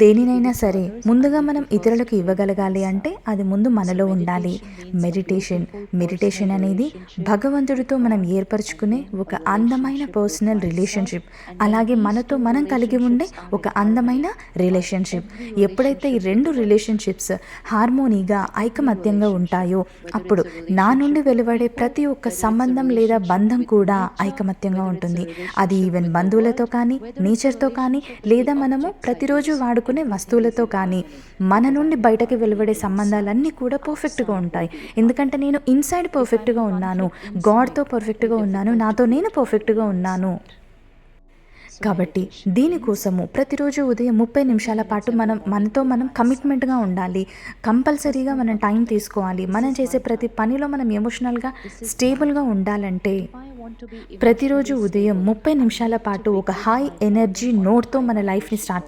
దేనినైనా సరే ముందుగా మనం ఇతరులకు ఇవ్వగలగాలి అంటే అది ముందు మనలో ఉండాలి. మెడిటేషన్, మెడిటేషన్ అనేది భగవంతుడితో మనం ఏర్పరచుకునే ఒక అందమైన పర్సనల్ రిలేషన్‌షిప్. అలాగే మనతో మనం కలిగి ఉండే ఒక అందమైన రిలేషన్‌షిప్. ఎప్పుడైతే ఈ 2 రిలేషన్‌షిప్స్ హార్మోనీగా, ఐకమత్యంగా ఉంటాయో అప్పుడు నా నుండి వెలువడే ప్రతి ఒక్క సంబంధం లేదా బంధం కూడా ఐకమత్యంగా ఉంటుంది. అది ఈవెన్ బంధువులతో కానీ, నేచర్‌తో కానీ లేదా మనము ప్రతిరోజు వాడుకునే వస్తువులతో కానీ, మన నుండి బయటకి వెలువడే సంబంధాలన్నీ కూడా పర్ఫెక్ట్‌గా ఉంటాయి. ఎందుకంటే నేను ఇన్‌సైడ్ పర్ఫెక్ట్‌గా ఉన్నాను. గాడ్‌తో పర్ఫెక్ట్‌గా ఉన్నాను. నాతో నేను పర్ఫెక్ట్‌గా ఉన్నాను. కాబట్టి దీనికోసము ప్రతిరోజు ఉదయం 30 నిమిషాల పాటు మనతో మనం కమిట్మెంట్‌గా ఉండాలి. కంపల్సరీగా మనం టైం తీసుకోవాలి. మనం చేసే ప్రతి పనిలో మనం ఎమోషనల్‌గా స్టేబుల్‌గా ఉండాలంటే ప్రతిరోజు ఉదయం 30 నిమిషాల పాటు ఒక హై ఎనర్జీ నోట్‌తో మన లైఫ్‌ని స్టార్ట్